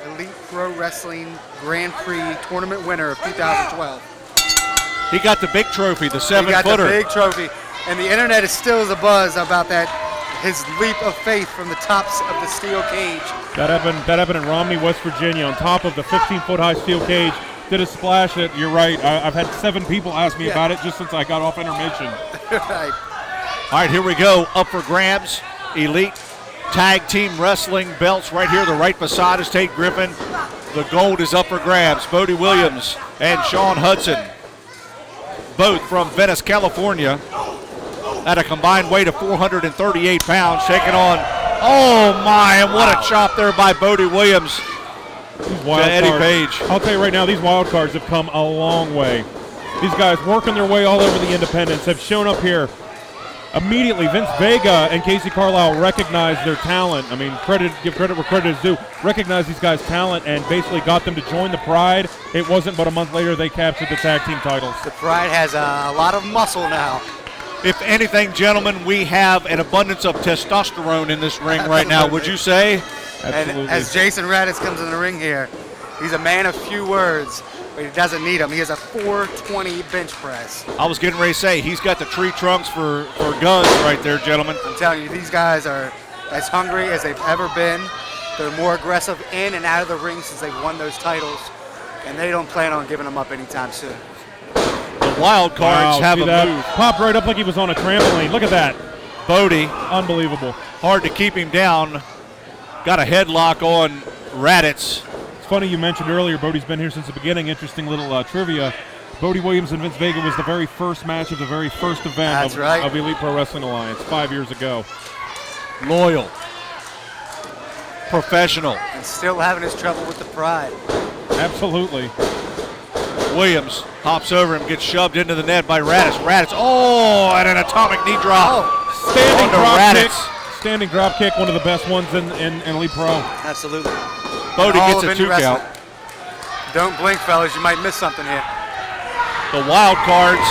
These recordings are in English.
Elite Pro Wrestling Grand Prix tournament winner of 2012. He got the big trophy, the 7-footer. He got the big trophy, and the internet is still as a buzz about that. His leap of faith from the tops of the steel cage. That happened in Romney, West Virginia, on top of the 15-foot high steel cage. Did a splash. You're right. I've had 7 people ask me about it just since I got off intermission. Right. All right, here we go. Up for grabs. Elite Tag Team Wrestling belts right here. The right beside us, Tate Griffen. The gold is up for grabs. Bodie Williams and Sean Hudson, both from Venice, California, at a combined weight of 438 pounds, taking on, oh my, and what a chop there by Bodie Williams to Eddie Page. I'll tell you right now, these Wildcardz have come a long way. These guys working their way all over the independents have shown up here. Immediately, Vince Vega and Kacee Carlisle recognized their talent. I mean, give credit where credit is due. Recognized these guys' talent and basically got them to join the Pride. It wasn't but a month later they captured the tag team titles. The Pride has a lot of muscle now. If anything, gentlemen, we have an abundance of testosterone in this ring right now, would you say? Absolutely. And as Jason Radatz comes in the ring here, he's a man of few words, but he doesn't need them. He has a 420 bench press. I was getting ready to say, he's got the tree trunks for guns right there, gentlemen. I'm telling you, these guys are as hungry as they've ever been. They're more aggressive in and out of the ring since they've won those titles, and they don't plan on giving them up anytime soon. The Wildcardz have a move. Popped right up like he was on a trampoline. Look at that. Bodie. Unbelievable. Hard to keep him down. Got a headlock on Radatz. It's funny you mentioned earlier Bodie's been here since the beginning. Interesting little trivia. Bodie Williams and Vince Vega was the very first match of the very first event of Elite Pro Wrestling Alliance 5 years ago. Loyal. Professional. And still having his trouble with the Pride. Absolutely. Williams hops over him, gets shoved into the net by Radatz. Radatz, oh, and an atomic knee drop. Oh, standing drop Radatz. kick. Standing drop kick, one of the best ones in Elite Pro. Absolutely. Bodie gets a 2 count. Don't blink, fellas. You might miss something here. The Wildcardz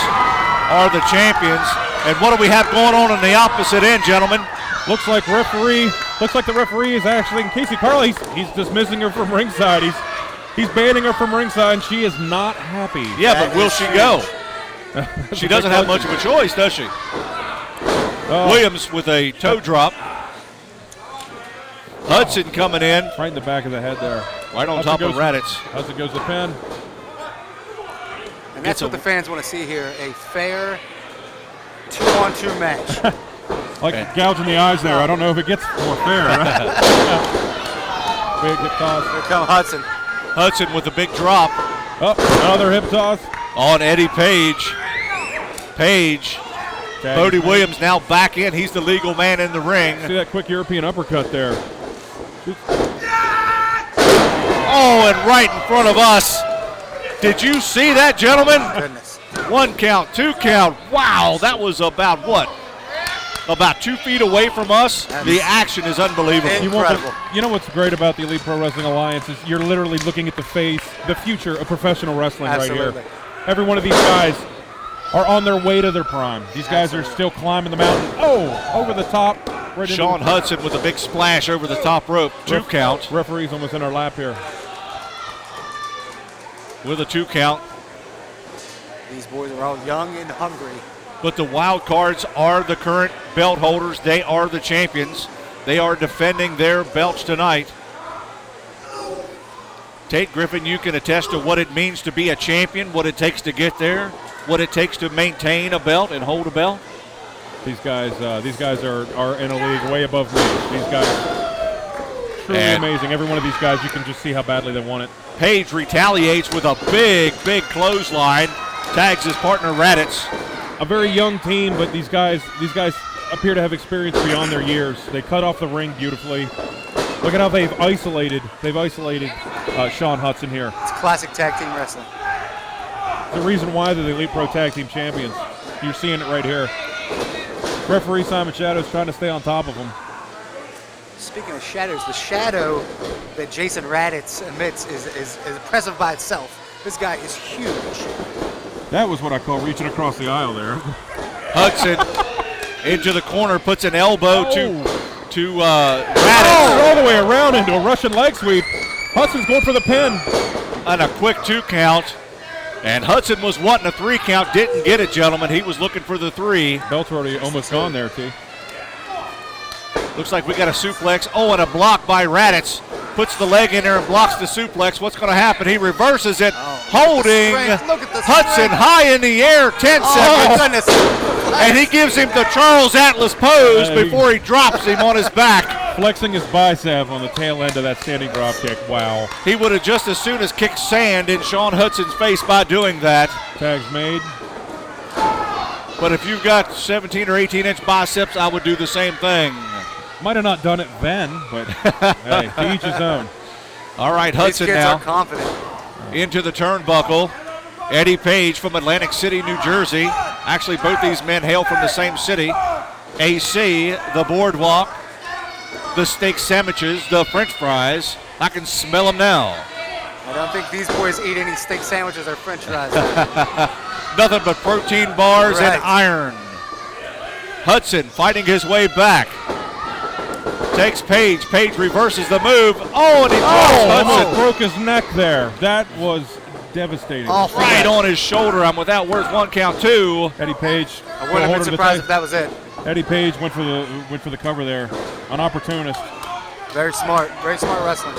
are the champions. And what do we have going on the opposite end, gentlemen? Looks like the referee is actually Kacee Carlisle. He's dismissing her from ringside. He's banning her from ringside, and she is not happy. Yeah, but will she go? She doesn't have much of a choice, does she? Williams with a toe drop. Hudson coming in. Right in the back of the head there. Right on top of Radatz. Hudson goes the pin. And that's what the fans want to see here, a fair 2-on-2 match. Like gouging the eyes there. I don't know if it gets more fair. Right? Big hip toss. Here comes Hudson. Hudson with a big drop. Oh, another hip toss. On Eddie Page. Page. Bodie Williams now back in. He's the legal man in the ring. See that quick European uppercut there. Oh, and right in front of us. Did you see that, gentlemen? Goodness. 1 count, 2 count. Wow, that was about what? About 2 feet away from us. The action is unbelievable. Incredible. You know what's great about the Elite Pro Wrestling Alliance is you're literally looking at the future of professional wrestling right here. Every one of these guys are on their way to their prime. These guys are still climbing the mountain. Oh, over the top. Right Sean Hudson with a big splash over the top rope. 2 count. Referee's almost in our lap here. With a 2 count. These boys are all young and hungry. But the Wildcardz are the current belt holders. They are the champions. They are defending their belts tonight. Tate Griffen, you can attest to what it means to be a champion, what it takes to get there, what it takes to maintain a belt and hold a belt. These guys are in a league way above me. These guys, truly amazing. Every one of these guys, you can just see how badly they want it. Page retaliates with a big clothesline. Tags his partner Radatz. A very young team, but these guys appear to have experience beyond their years. They cut off the ring beautifully. Look at how they've isolated Sean Hudson here. It's classic tag team wrestling. The reason why they're the Elite Pro Tag Team Champions. You're seeing it right here. Referee Simon Shadow's trying to stay on top of him. Speaking of shadows, the shadow that Jason Radatz emits is impressive by itself. This guy is huge. That was what I call reaching across the aisle there. Hudson into the corner, puts an elbow to Radatz. Oh, all the way around into a Russian leg sweep. Hudson's going for the pin. And a quick 2 count. And Hudson was wanting a 3 count, didn't get it, gentlemen. He was looking for the 3. Belt's already almost gone there, T. Looks like we got a suplex. Oh, and a block by Radatz. Puts the leg in there and blocks the suplex. What's going to happen? He reverses it, holding Hudson high in the air, 10 seconds. Goodness. And he gives him the Charles Atlas pose before he drops him on his back. Flexing his bicep on the tail end of that standing drop kick. Wow. He would have just as soon as kicked sand in Sean Hudson's face by doing that. Tag's made. But if you've got 17 or 18-inch biceps, I would do the same thing. Might have not done it then, but hey, to each his own. All right, Hudson These kids now are confident. into the turnbuckle. Eddie Page from Atlantic City, New Jersey. Actually, both these men hail from the same city. AC, the boardwalk, the steak sandwiches, the French fries. I can smell them now. I don't think these boys eat any steak sandwiches or French fries. Nothing but protein bars Right. and iron. Hudson fighting his way back. Takes Page. Page reverses the move. Oh, and he drops Almost Hudson broke his neck there. That was devastating. right on his shoulder. I'm without words. 1 count, 2. Eddie Page. I wouldn't have been surprised if that was it. Eddie Page went for the cover there. An opportunist. Very smart wrestling.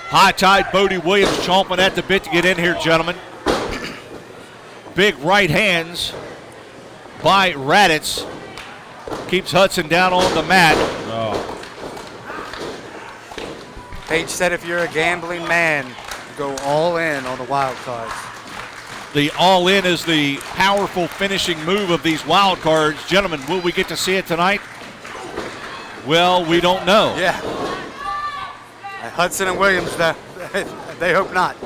High tide Bodie Williams chomping at the bit to get in here, gentlemen. Big right hands by Radatz. Keeps Hudson down on the mat. Oh. Page said if you're a gambling man, go all in on the Wildcardz. The all-in is the powerful finishing move of these Wildcardz. Gentlemen, will we get to see it tonight? Well, we don't know. Yeah. Hudson and Williams, they hope not.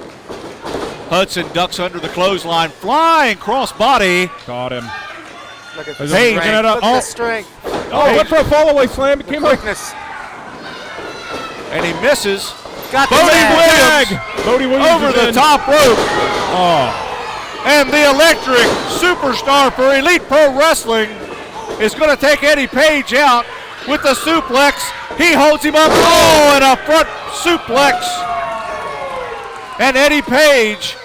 Hudson ducks under the clothesline, flying cross body. Got him. Look at Hey, the looking strength. it up. Look at Oh. the strength. Oh, went for a fall-away slam. It The came up. quickness. And he misses. Got the Bodie tag. Williams Bodie Williams over is the in. top rope. Oh. And the electric superstar for Elite Pro Wrestling is going to take Eddie Page out with the suplex. He holds him up. Oh, and a front suplex. And Eddie Page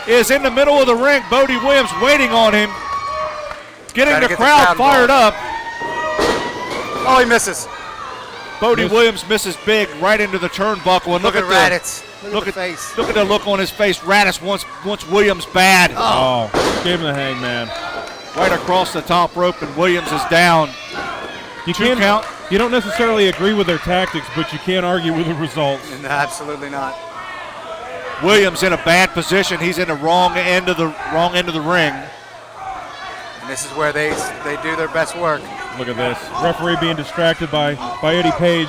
is in the middle of the ring. Bodie Williams waiting on him. Getting Gotta the get the crowd crowd fired up. Oh, he misses. Bodie Miss. Williams misses big right into the turnbuckle. And Look at the Radatz. Look at the face. Look at the look on his face. Radatz wants Williams bad. Oh. Gave him the hangman. Right across the top rope, and Williams is down. You 2 can't count. You don't necessarily agree with their tactics, but you can't argue with the results. No, absolutely not. Williams in a bad position. He's in the wrong end of the ring. And this is where they do their best work. Look at this. Referee being distracted by Eddie Page.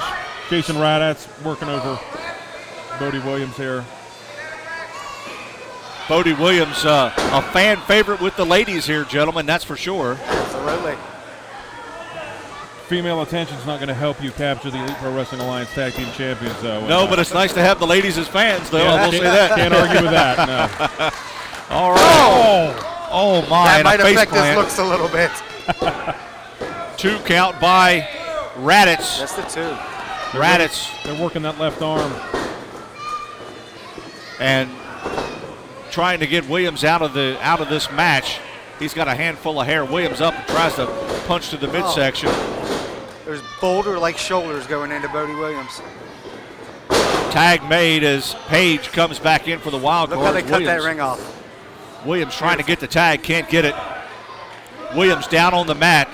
Jason Radatz working over Bodie Williams here. Bodie Williams, a fan favorite with the ladies here, gentlemen, that's for sure. Absolutely. Female attention's not going to help you capture the Elite Pro Wrestling Alliance Tag Team Champions, though. No, but it's nice to have the ladies as fans, though. I will say can't- that. Can't argue with that. No. All right. Oh my! That and might a face affect his plant. looks a little bit. 2 count by Radatz. Just the 2. Radatz They're working that left arm. and trying to get Williams out of this match. He's got a handful of hair. Williams up and tries to punch to the midsection. There's boulder-like shoulders going into Bodie Williams. Tag made as Page comes back in for the Wildcardz. Look how they cut Williams. that ring off. Williams trying to get the tag, can't get it. Williams down on the mat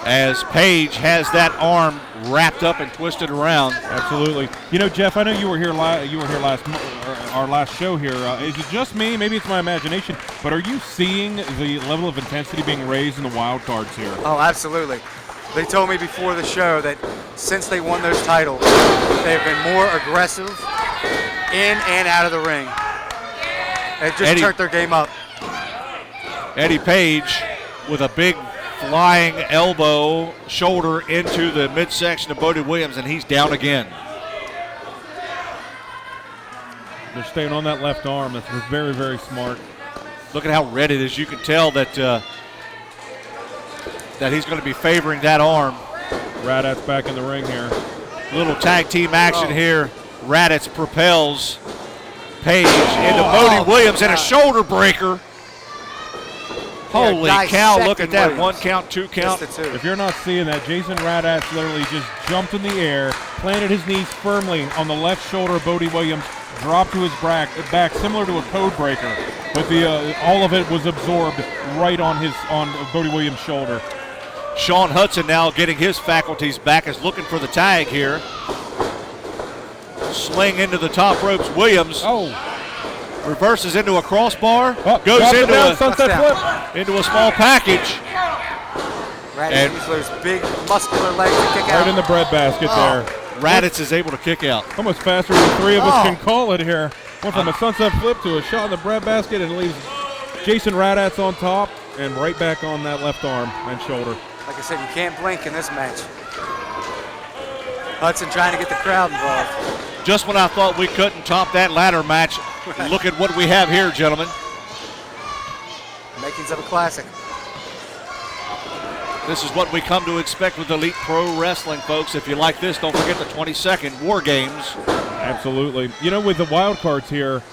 as Page has that arm wrapped up and twisted around. Absolutely. You know, Jeff, I know you were here our last show here. Is it just me? Maybe it's my imagination. But are you seeing the level of intensity being raised in the Wildcardz here? Oh, absolutely. They told me before the show that since they won those titles, they've been more aggressive in and out of the ring. They've just turned their game up. Eddie Page with a big flying elbow, shoulder into the midsection of Bodie Williams, and he's down again. They're staying on that left arm. That's very, very smart. Look at how red it is. You can tell that that he's going to be favoring that arm. Radatz back in the ring here. Little tag team action here. Radatz propels Page into Bodie Williams and a shoulder breaker. Holy cow, look at that. Williams. 1 count, 2 count. If you're not seeing that, Jason Radatz literally just jumped in the air, planted his knees firmly on the left shoulder of Bodie Williams, dropped to his back similar to a code breaker, but all of it was absorbed right on Bodie Williams' shoulder. Sean Hudson now getting his faculties back, is looking for the tag here. Sling into the top ropes. Williams reverses into a crossbar, goes into sunset flip, into a small package. And those big muscular legs to kick out. Right in the breadbasket there. Radatz is able to kick out. Almost faster than the three of us can call it here. Went from a sunset flip to a shot in the breadbasket and leaves Jason Radatz on top and right back on that left arm and shoulder. Like I said, you can't blink in this match. Hudson trying to get the crowd involved. Just when I thought we couldn't top that ladder match, look at what we have here, gentlemen. Makings of a classic. This is what we come to expect with Elite Pro Wrestling, folks. If you like this, don't forget the 22nd War Games. Absolutely. You know, with the Wildcardz here,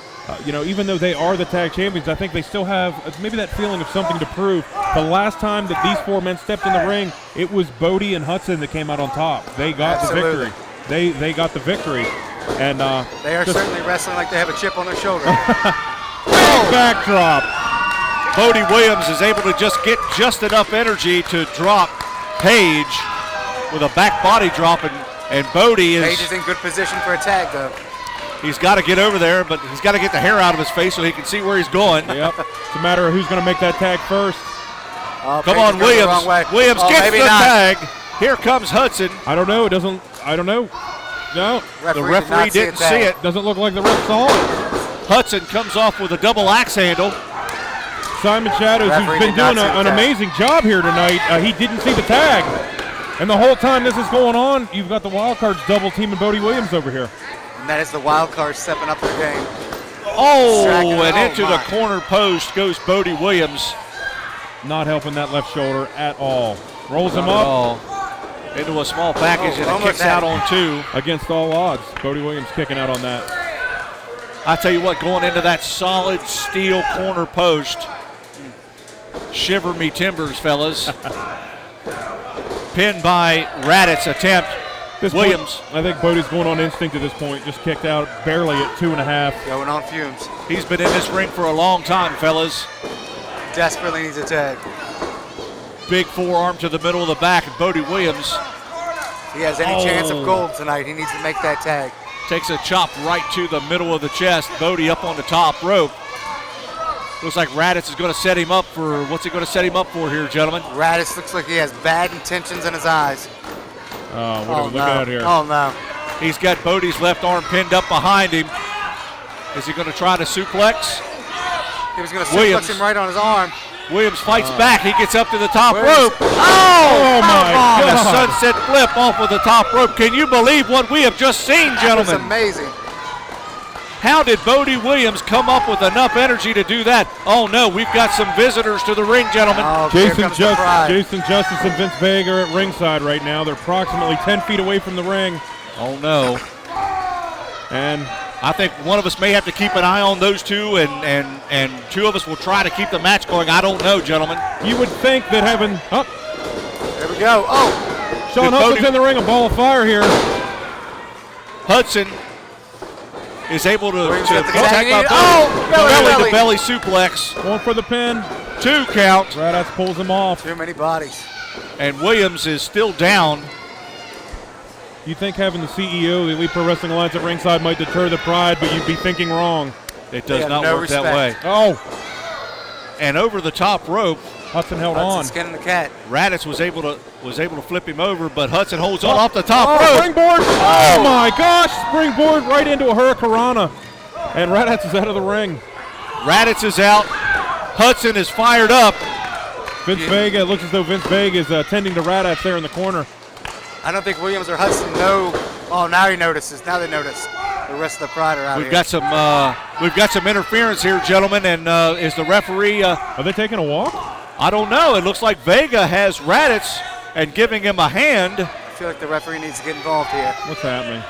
even though they are the tag champions, I think they still have maybe that feeling of something to prove. The last time that these four men stepped in the ring, it was Bodie and Hudson that came out on top. They got the victory. They got the victory. And they are certainly wrestling like they have a chip on their shoulder. Backdrop. Bodie Williams is able to just get just enough energy to drop Page with a back body drop, and Bodie Page is in good position for a tag, though. He's got to get over there, but he's got to get the hair out of his face so he can see where he's going. Yep. It's a matter of who's going to make that tag first. Come on, Williams. Williams gets the tag. Here comes Hudson. I don't know. I don't know. No. The referee didn't see it. Doesn't look like the ref saw it. Hudson comes off with a double axe handle. Simon Shadows, who's been doing an amazing job here tonight, he didn't see the tag. And the whole time this is going on, you've got the Wildcardz double teaming Bodie Williams over here. And that is the Wildcardz stepping up their game. Into the corner post goes Bodie Williams. Not helping that left shoulder at all. Rolls him up. Into a small package and it kicks out on two. Against all odds, Bodie Williams kicking out on that. I tell you what, going into that solid steel corner post, shiver me timbers, fellas. Pinned by Radatz attempt. Williams. I think Bodie's going on instinct at this point. Just kicked out barely at 2.5. Going on fumes. He's been in this ring for a long time, fellas. Desperately needs a tag. Big forearm to the middle of the back, and Bodie Williams. If he has any chance of gold tonight, he needs to make that tag. Takes a chop right to the middle of the chest. Bodie up on the top rope. Looks like Radatz is going to set him up for, what's he going to set him up for here, gentlemen? Radatz looks like he has bad intentions in his eyes. Oh, what are we looking at here? Oh, no. He's got Bodie's left arm pinned up behind him. Is he going to try to suplex? He was going to suplex him right on his arm. Williams fights back. He gets up to the top rope. Oh my God. And a sunset flip off of the top rope. Can you believe what we have just seen, gentlemen? That's amazing. How did Bodie Williams come up with enough energy to do that? Oh, no, we've got some visitors to the ring, gentlemen. Oh, Jason Justice and Vince Vega are at ringside right now. They're approximately 10 feet away from the ring. Oh, no. And I think one of us may have to keep an eye on those two, and two of us will try to keep the match going. I don't know, gentlemen. You would think that having... There we go. Oh! Sean Hudson's in the ring, a ball of fire here. Hudson is able to attack by belly suplex. Going for the pin. 2 count. Radatz pulls him off. Too many bodies. And Williams is still down. You think having the CEO, the Elite Pro Wrestling Alliance at ringside might deter the pride, but you'd be thinking wrong. It does not work that way. Oh. And over the top rope, Hudson held on. Skinning the cat. Radatz was able to flip him over, but Hudson holds on off the top rope. Springboard! Oh my gosh! Springboard right into a hurricanrana. And Radatz is out of the ring. Radatz is out. Hudson is fired up. Vince Vega, it looks as though Vince Vega is tending to Radatz there in the corner. I don't think Williams or Hudson know. Oh, now he notices. Now they notice. The rest of the pride are out We've got some interference here, gentlemen, and is the referee... are they taking a walk? I don't know. It looks like Vega has Radatz and giving him a hand. feel like the referee needs to get involved here. What's happening?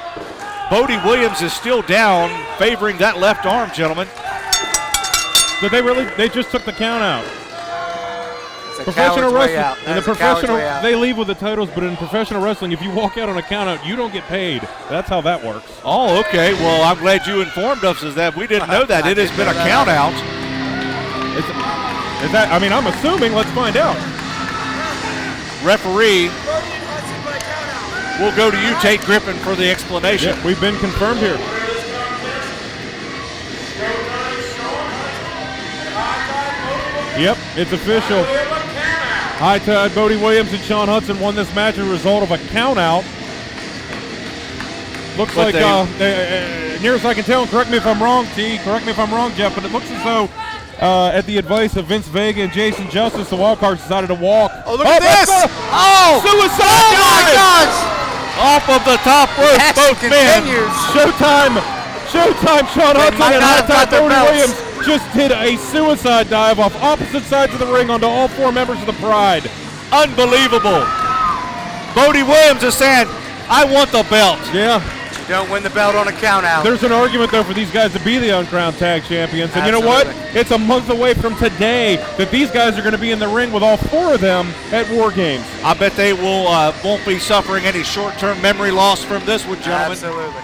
Bodie Williams is still down, favoring that left arm, gentlemen. Did they really? They just took the count out. It's a Professional coward's way wrestling, out. in the That's a coward's professional, way out. they leave with the titles, but in professional wrestling, if you walk out on a count out, you don't get paid. That's how that works. Oh, okay. Well, I'm glad you informed us of that. We didn't know that. It has been a count out. Is that? I mean, I'm assuming. Let's find out. Referee, we'll go to you, Tate Griffen, for the explanation. Yeah, we've been confirmed here. Yep, it's official. High Tide, Bodie Williams and Sean Hudson won this match as a result of a count out. Looks But like, near as I can tell, and correct me if I'm wrong, T, correct me if I'm wrong, Jeff, but it looks as though at the advice of Vince Vega and Jason Justice, the Wildcardz decided to walk. Oh, look at this! Oh! Suicide Oh, my dive! gosh! Off of the top rope, Yes, both men. continues. Showtime! Sean Hudson might and not have High got Tide their Bodie belts. Williams just did a suicide dive off opposite sides of the ring onto all four members of the Pride. Unbelievable. Bodie Williams is saying, I want the belt. Yeah. You don't win the belt on a count out. There's an argument, though, for these guys to be the uncrowned tag champions. And you know what? Absolutely. It's a month away from today that these guys are going to be in the ring with all four of them at War Games. I bet they will won't be suffering any short-term memory loss from this one, gentlemen. Absolutely.